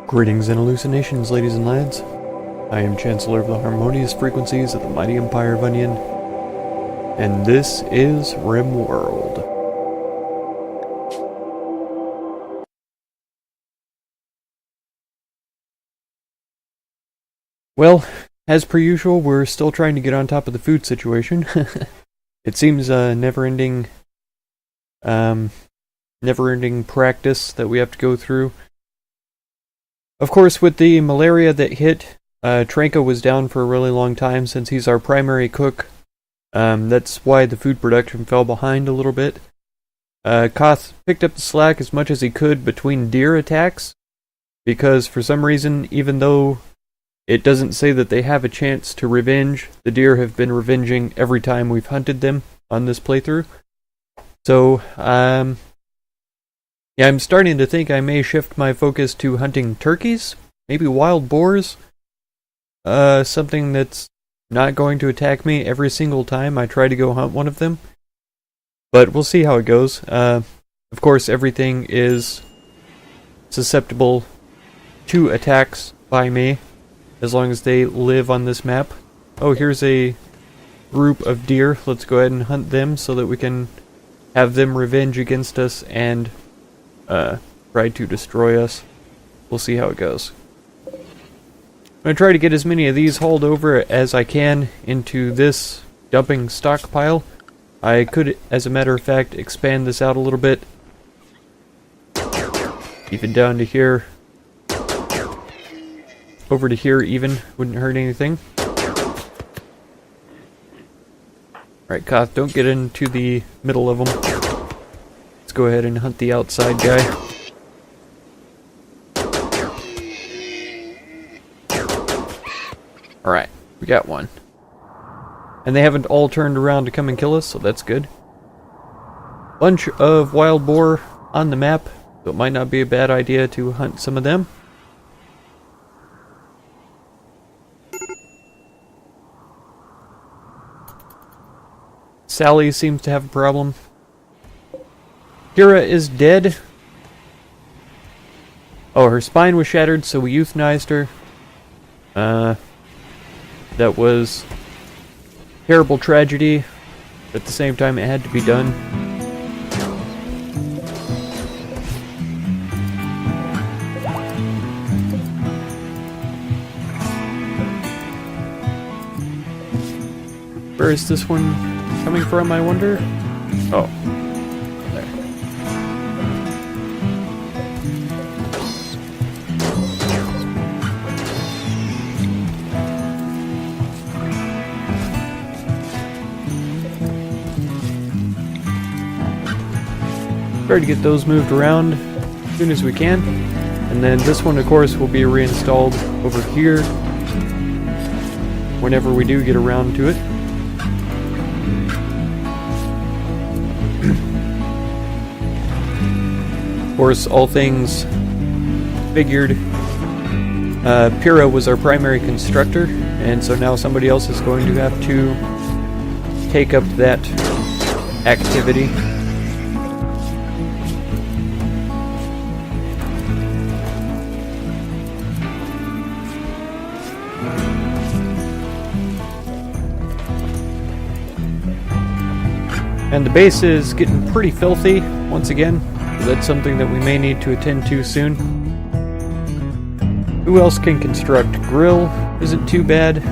Greetings and hallucinations, ladies and lads. I am Chancellor of the Harmonious Frequencies of the Mighty Empire of Onion, and this is Rimworld. Well, as per usual, we're still trying to get on top of the food situation. It seems a never-ending practice that we have to go through. Of course, with the malaria that hit, Tranko was down for a really long time since he's our primary cook. That's why the food production fell behind a little bit. Koth picked up the slack as much as he could between deer attacks, because for some reason, even though it doesn't say that they have a chance to revenge, the deer have been revenging every time we've hunted them on this playthrough. So, yeah, I'm starting to think I may shift my focus to hunting turkeys, maybe wild boars, something that's not going to attack me every single time I try to go hunt one of them. But we'll see how it goes. Of course, everything is susceptible to attacks by me, as long as they live on this map. Oh, here's a group of deer. Let's go ahead and hunt them so that we can have them revenge against us and try to destroy us. We'll see how it goes. I'm going to try to get as many of these hauled over as I can into this dumping stockpile. I could, as a matter of fact, expand this out a little bit. Even down to here. Over to here even. Wouldn't hurt anything. Alright, Koth, don't get into the middle of them. Let's go ahead and hunt the outside guy. Alright, we got one. And they haven't all turned around to come and kill us, so that's good. Bunch of wild boar on the map, so it might not be a bad idea to hunt some of them. Sally seems to have a problem. Kira is dead. Oh, her spine was shattered, so we euthanized her. That was terrible tragedy. At the same time, it had to be done. Where is this one coming from, I wonder? Oh. There. Try to get those moved around as soon as we can. And then this one, of course, will be reinstalled over here whenever we do get around to it. Of course, all things figured, Pyrrha was our primary constructor, and so now somebody else is going to have to take up that activity. And the base is getting pretty filthy once again. That's something that we may need to attend to soon. Who else can construct? Grill isn't too bad.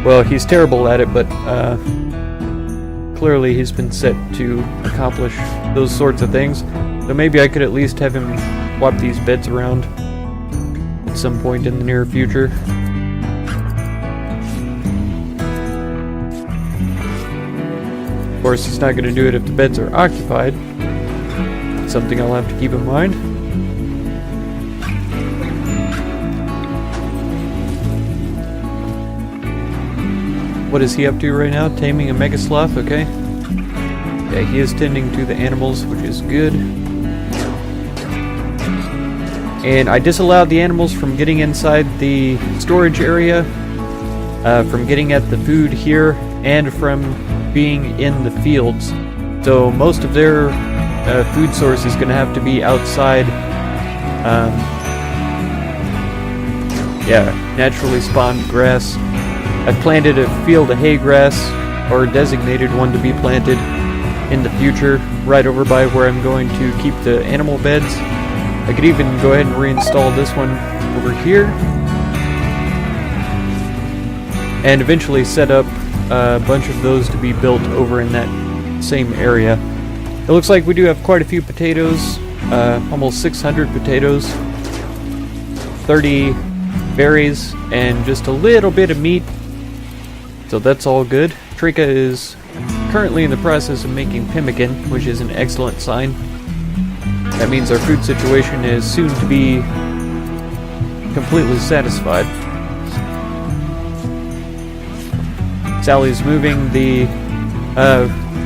Well, he's terrible at it, but clearly he's been set to accomplish those sorts of things. So maybe I could at least have him swap these beds around at some point in the near future. Of course, he's not going to do it if the beds are occupied. Something I'll have to keep in mind. What is he up to right now? Taming a mega sloth, okay. Yeah, he is tending to the animals, which is good. And I disallowed the animals from getting inside the storage area, from getting at the food here, and from being in the fields. So most of their food source is going to have to be outside Yeah, naturally spawned grass. I've planted a field of hay grass, or designated one to be planted in the future, right over by where I'm going to keep the animal beds. I could even go ahead and reinstall this one over here, and eventually set up a bunch of those to be built over in that same area. It looks like we do have quite a few potatoes, almost 600 potatoes, 30 berries, and just a little bit of meat, so that's all good. Trinka is currently in the process of making pemmican, which is an excellent sign. That means our food situation is soon to be completely satisfied. Sally's moving the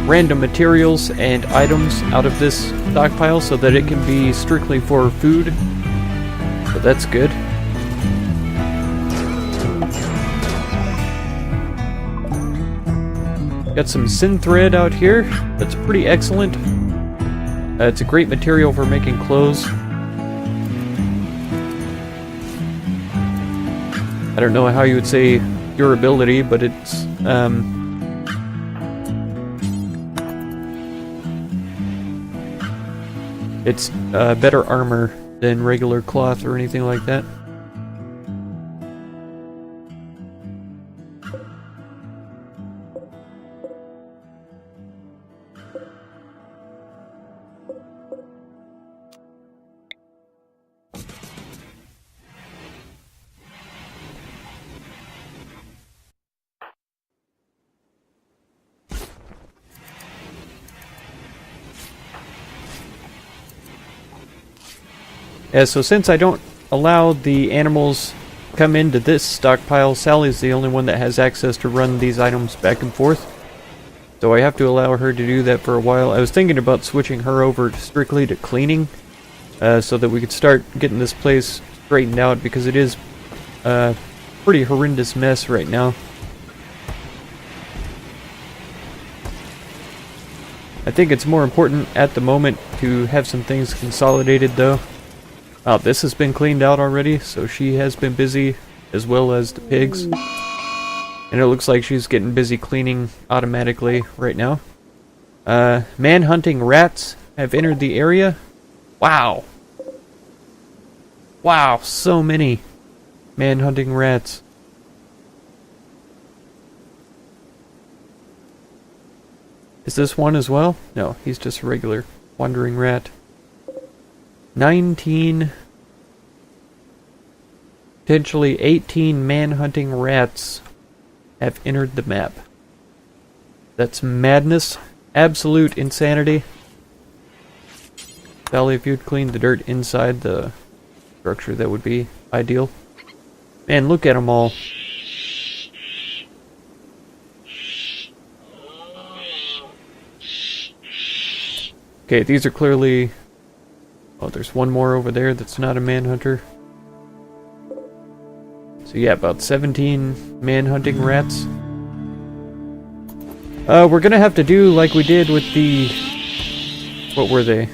random materials and items out of this stockpile so that it can be strictly for food. So that's good. Got some synthread out here. That's pretty excellent. It's a great material for making clothes. I don't know how you would say durability, but it's better armor than regular cloth or anything like that. Yeah, so since I don't allow the animals come into this stockpile, Sally's the only one that has access to run these items back and forth. So I have to allow her to do that for a while. I was thinking about switching her over strictly to cleaning, so that we could start getting this place straightened out, because it is a pretty horrendous mess right now. I think it's more important at the moment to have some things consolidated, though. Oh, this has been cleaned out already, so she has been busy, as well as the pigs. And it looks like she's getting busy cleaning automatically right now. Man-hunting rats have entered the area. Wow. Wow, so many man-hunting rats. Is this one as well? No, he's just a regular wandering rat. 19, potentially 18 man-hunting rats have entered the map. That's madness. Absolute insanity. Sally, if you'd clean the dirt inside the structure, that would be ideal. Man, look at them all. Okay, these are clearly... Oh, there's one more over there that's not a manhunter. So yeah, about 17 man-hunting rats. We're gonna have to do like we did with the... What were they?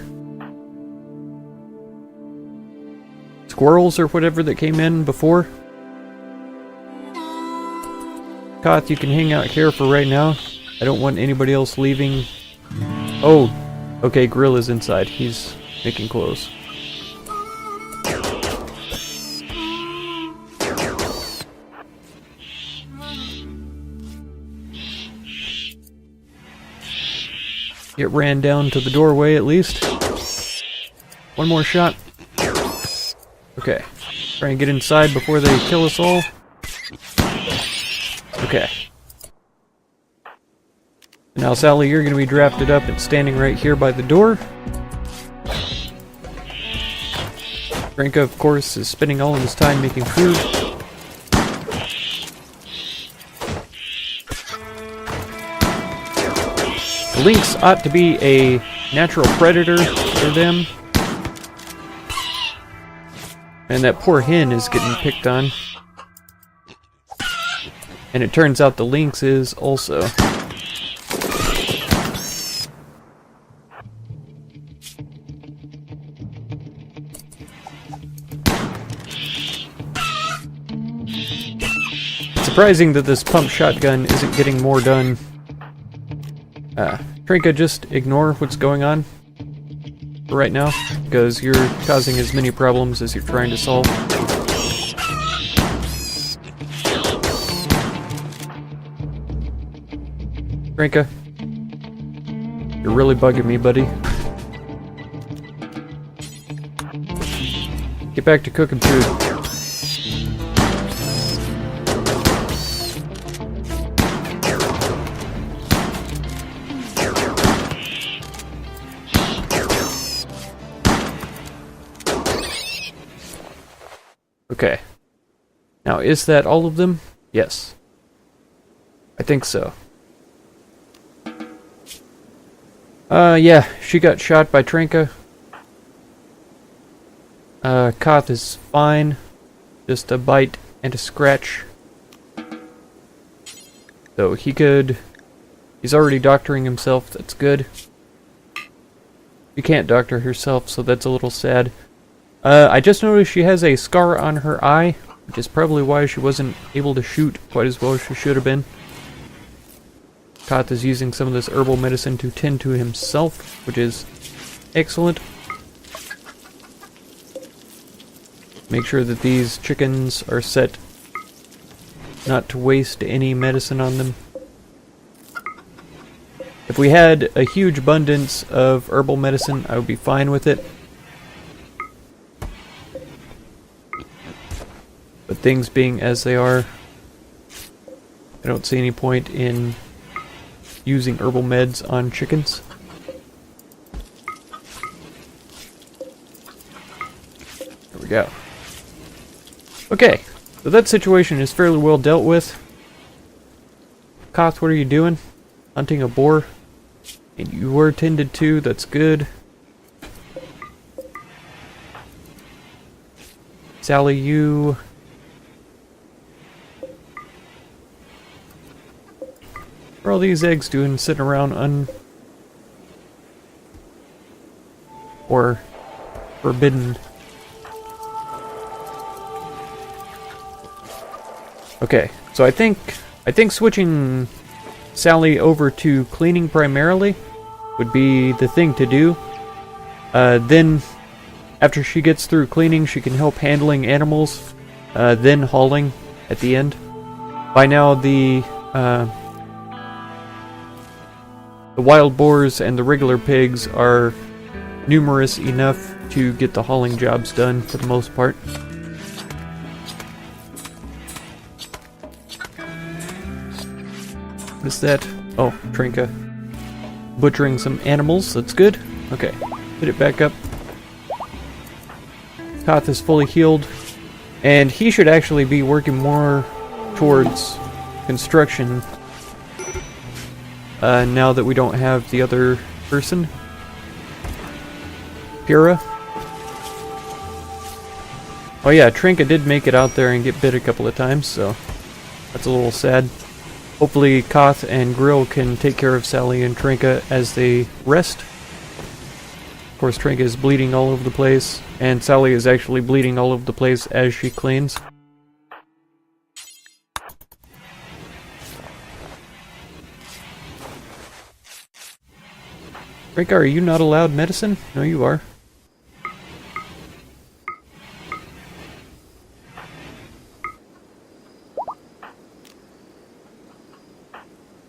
Squirrels or whatever that came in before. Koth, you can hang out here for right now. I don't want anybody else leaving. Oh, okay, Grill is inside. He's making clothes. It ran down to the doorway at least. One more shot. Okay. Try and get inside before they kill us all. Okay. Now, Sally, you're going to be drafted up and standing right here by the door. Drinka, of course, is spending all of his time making food. The lynx ought to be a natural predator for them. And that poor hen is getting picked on. And it turns out the lynx is also. surprising that this pump shotgun isn't getting more done. Trinka, just ignore what's going on for right now, because you're causing as many problems as you're trying to solve. Trinka, you're really bugging me, buddy. Get back to cooking food. Okay. Now, is that all of them? Yes. I think so. Yeah, she got shot by Trinka. Koth is fine. Just a bite and a scratch. So he's already doctoring himself, that's good. She can't doctor herself, so that's a little sad. I just noticed she has a scar on her eye, which is probably why she wasn't able to shoot quite as well as she should have been. Koth is using some of this herbal medicine to tend to himself, which is excellent. Make sure that these chickens are set not to waste any medicine on them. If we had a huge abundance of herbal medicine, I would be fine with it. But things being as they are, I don't see any point in using herbal meds on chickens. There we go. Okay, so that situation is fairly well dealt with. Koth, what are you doing? Hunting a boar? And you were tended to, that's good. Sally, you... What are all these eggs doing sitting around or forbidden? Okay, so I think switching Sally over to cleaning primarily would be the thing to do. Then, after she gets through cleaning, she can help handling animals, then hauling at the end. By now, the wild boars and the regular pigs are numerous enough to get the hauling jobs done for the most part. What is that? Oh, Trinka. Butchering some animals, that's good. Okay, put it back up. Koth is fully healed, and he should actually be working more towards construction now that we don't have the other person. Pyrrha. Oh yeah, Trinka did make it out there and get bit a couple of times, so that's a little sad. Hopefully Koth and Grill can take care of Sally and Trinka as they rest. Of course, Trinka is bleeding all over the place, and Sally is actually bleeding all over the place as she cleans. Trinka, are you not allowed medicine? No, you are.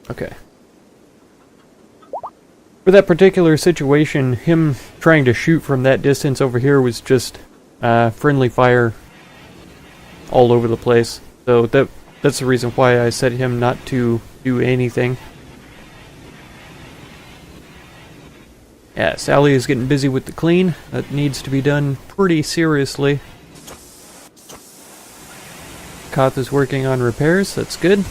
Okay. For that particular situation, him trying to shoot from that distance over here was just friendly fire all over the place. So that's the reason why I said him not to do anything. Yeah, Sally is getting busy with the clean. That needs to be done pretty seriously. Koth is working on repairs. That's good.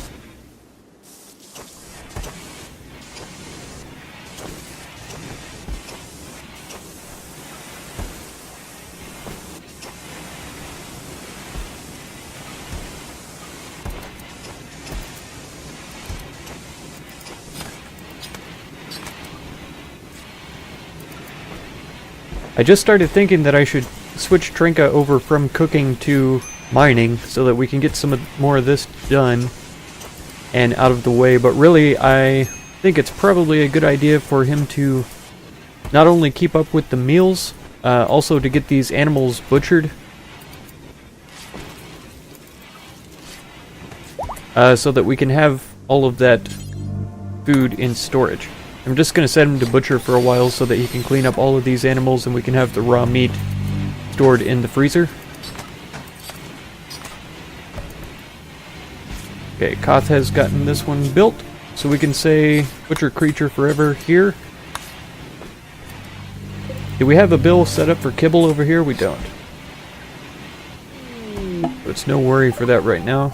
I just started thinking that I should switch Trinka over from cooking to mining so that we can get some more of this done and out of the way, but really I think it's probably a good idea for him to not only keep up with the meals, also to get these animals butchered. So that we can have all of that food in storage. I'm just going to set him to butcher for a while so that he can clean up all of these animals and we can have the raw meat stored in the freezer. Okay, Koth has gotten this one built, so we can say butcher creature forever here. Do we have a bill set up for kibble over here? We don't. So it's no worry for that right now.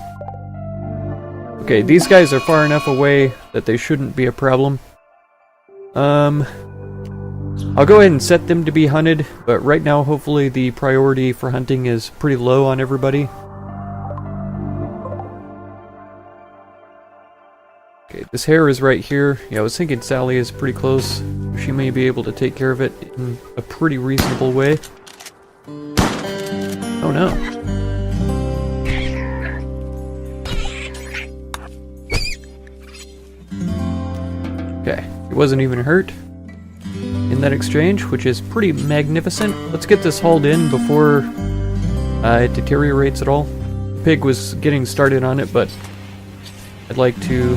Okay, these guys are far enough away that they shouldn't be a problem. I'll go ahead and set them to be hunted, but right now hopefully the priority for hunting is pretty low on everybody. Okay, this hare is right here. Yeah, I was thinking Sally is pretty close. She may be able to take care of it in a pretty reasonable way. Oh no. Okay, he wasn't even hurt in that exchange, which is pretty magnificent. Let's get this hauled in before it deteriorates at all. The pig was getting started on it, but I'd like to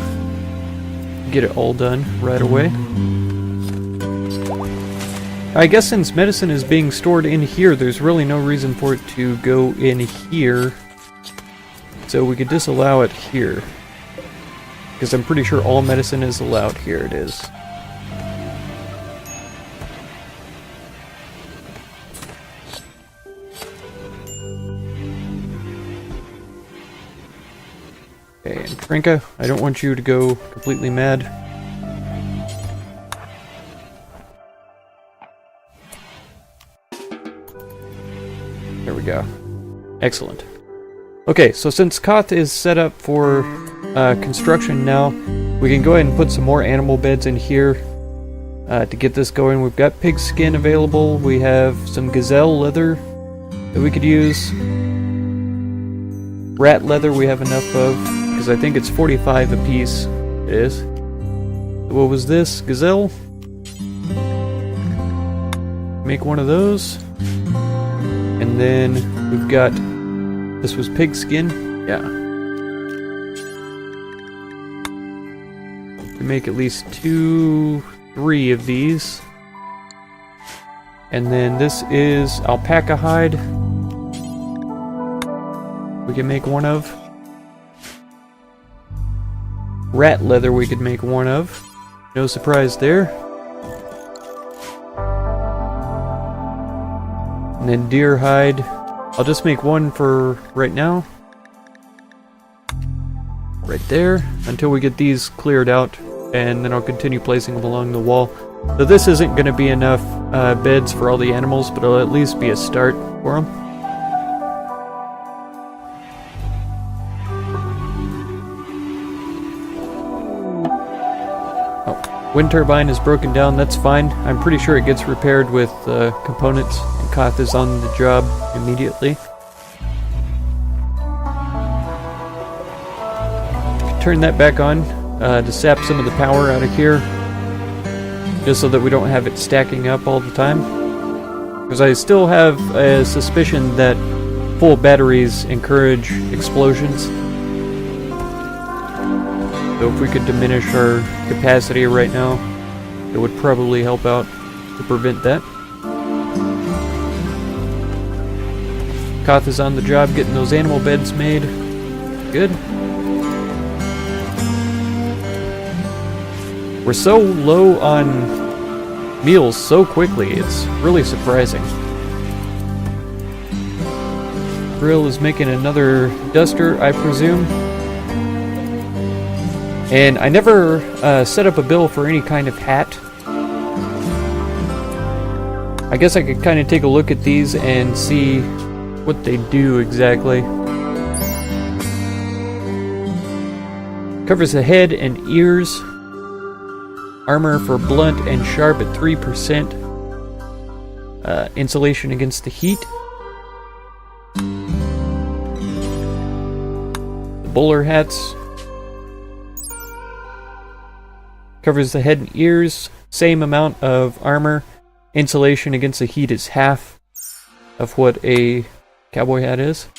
get it all done right away. I guess since medicine is being stored in here, there's really no reason for it to go in here. So we could disallow it here. Because I'm pretty sure all medicine is allowed. Here it is. Okay, and Trinka, I don't want you to go completely mad. There we go. Excellent. Okay, so since Koth is set up for construction now, we can go ahead and put some more animal beds in here to get this going. We've got pig skin available. We have some gazelle leather that we could use. Rat leather we have enough of, because I think it's 45 a piece. It is. What was this? Gazelle? Make one of those. And then we've got... This was pig skin? Yeah. We make at least 2, 3 of these. And then this is alpaca hide. We can make one of. Rat leather we could make one of. No surprise there. And then deer hide. I'll just make one for right now. Right there. Until we get these cleared out. And then I'll continue placing them along the wall. So this isn't going to be enough beds for all the animals, but it'll at least be a start for them. Oh, wind turbine is broken down, that's fine. I'm pretty sure it gets repaired with components, and Koth is on the job immediately. Turn that back on. To sap some of the power out of here, just so that we don't have it stacking up all the time. Because I still have a suspicion that full batteries encourage explosions. So if we could diminish our capacity right now, it would probably help out to prevent that. Koth is on the job getting those animal beds made. Good. We're so low on meals so quickly, it's really surprising. Brill is making another duster, I presume. And I never set up a bill for any kind of hat. I guess I could kind of take a look at these and see what they do exactly. Covers the head and ears. Armor for blunt and sharp at 3%. Insulation against the heat. The bowler hats. Covers the head and ears. Same amount of armor. Insulation against the heat is half of what a cowboy hat is.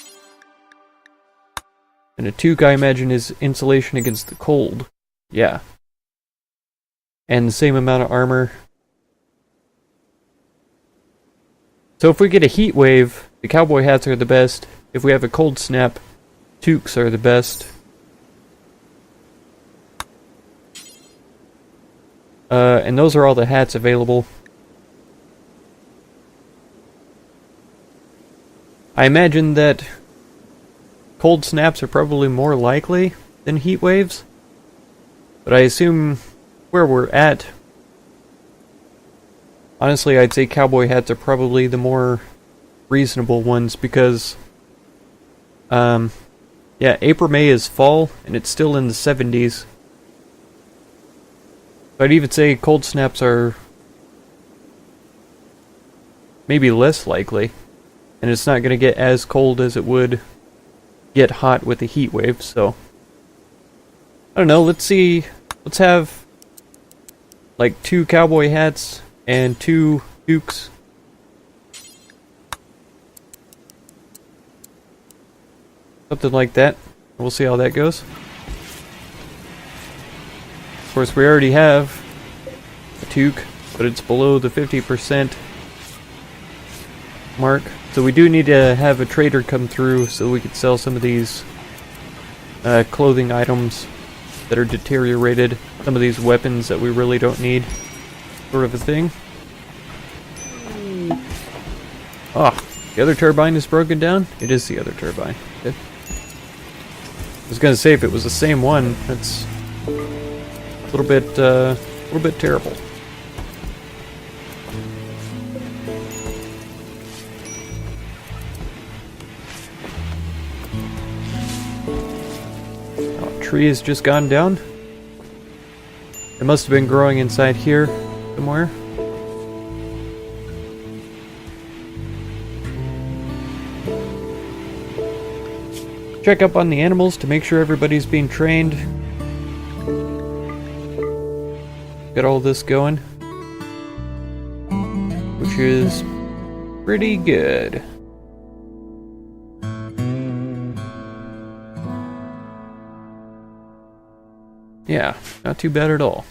And a toque, I imagine, is insulation against the cold. Yeah. And the same amount of armor. So if we get a heat wave, the cowboy hats are the best. If we have a cold snap, toques are the best. And those are all the hats available. I imagine that cold snaps are probably more likely than heat waves. But I assume where we're at, honestly, I'd say cowboy hats are probably the more reasonable ones because, yeah, April, May is fall, and it's still in the 70s. So I'd even say cold snaps are maybe less likely, and it's not going to get as cold as it would get hot with a heat wave, so I don't know, let's have like 2 cowboy hats and 2 toques. Something like that. We'll see how that goes. Of course, we already have a toque, but it's below the 50% mark. So we do need to have a trader come through so we can sell some of these clothing items that are deteriorated. Some of these weapons that we really don't need. Sort of a thing. Ah, the other turbine is broken down? It is the other turbine. Good. I was gonna say if it was the same one, that's a little bit terrible. Oh, tree has just gone down. It must have been growing inside here somewhere. Check up on the animals to make sure everybody's being trained. Got all this going, which is pretty good. Yeah, not too bad at all.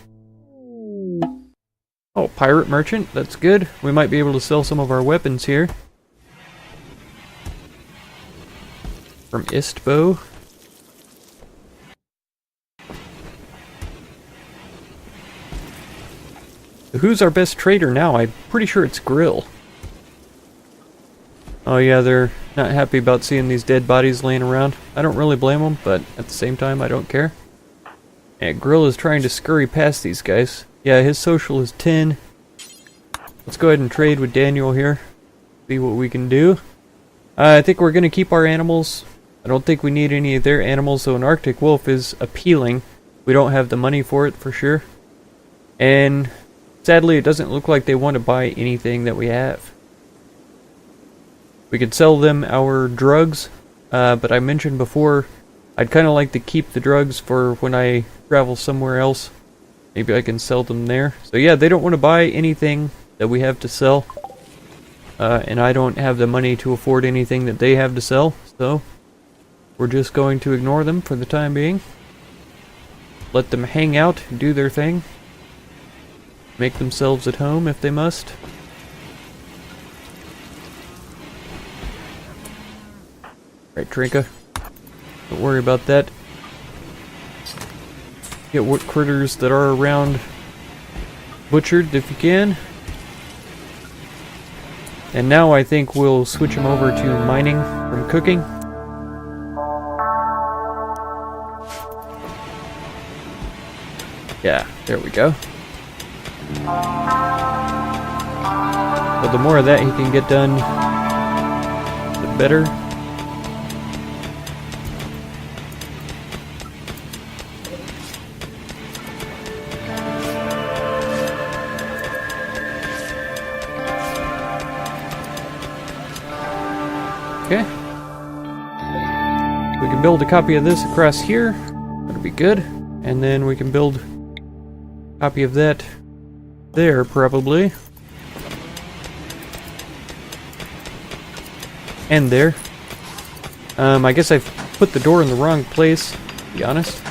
Oh, pirate merchant, that's good. We might be able to sell some of our weapons here. From Istbo. Who's our best trader now? I'm pretty sure it's Grill. Oh yeah, they're not happy about seeing these dead bodies laying around. I don't really blame them, but at the same time, I don't care. And Grill is trying to scurry past these guys. Yeah, his social is 10. Let's go ahead and trade with Daniel here. See what we can do. I think we're going to keep our animals. I don't think we need any of their animals, so an Arctic wolf is appealing. We don't have the money for it, for sure. And sadly, it doesn't look like they want to buy anything that we have. We could sell them our drugs, but I mentioned before, I'd kind of like to keep the drugs for when I travel somewhere else. Maybe I can sell them there. So yeah, they don't want to buy anything that we have to sell. And I don't have the money to afford anything that they have to sell, so we're just going to ignore them for the time being. Let them hang out, do their thing. Make themselves at home if they must. Right, Trinka. Don't worry about that. Get what critters that are around butchered if you can. And now I think we'll switch them over to mining from cooking. Yeah, there we go. But the more of that he can get done, the better. Okay. We can build a copy of this across here. That'll be good. And then we can build copy of that there, probably. And there. I guess I've put the door in the wrong place, to be honest.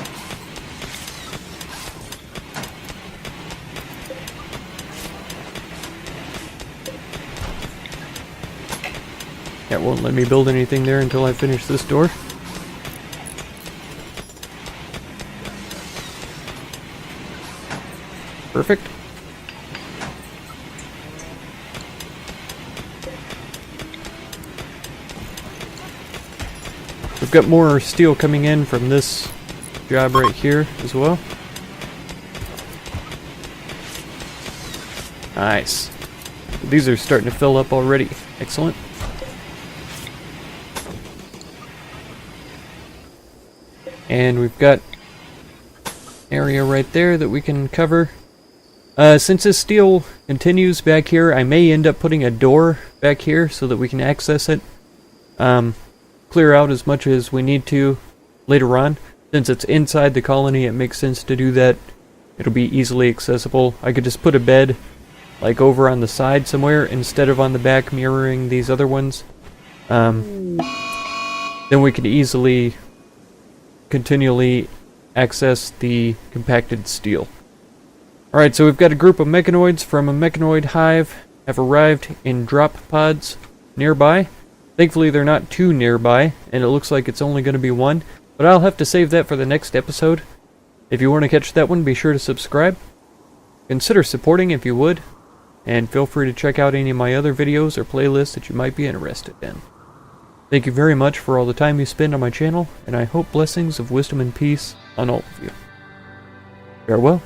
That won't let me build anything there until I finish this door. Perfect. We've got more steel coming in from this job right here as well. Nice. These are starting to fill up already. Excellent. And we've got area right there that we can cover. Since this steel continues back here, I may end up putting a door back here so that we can access it. Clear out as much as we need to later on. Since it's inside the colony, it makes sense to do that. It'll be easily accessible. I could just put a bed like over on the side somewhere instead of on the back mirroring these other ones. Then we could easily continually access the compacted steel. Alright, so we've got a group of mechanoids from a mechanoid hive have arrived in drop pods nearby. Thankfully they're not too nearby, and it looks like it's only going to be one, but I'll have to save that for the next episode. If you want to catch that one, be sure to subscribe. Consider supporting if you would, and feel free to check out any of my other videos or playlists that you might be interested in. Thank you very much for all the time you spend on my channel, and I hope blessings of wisdom and peace on all of you. Farewell.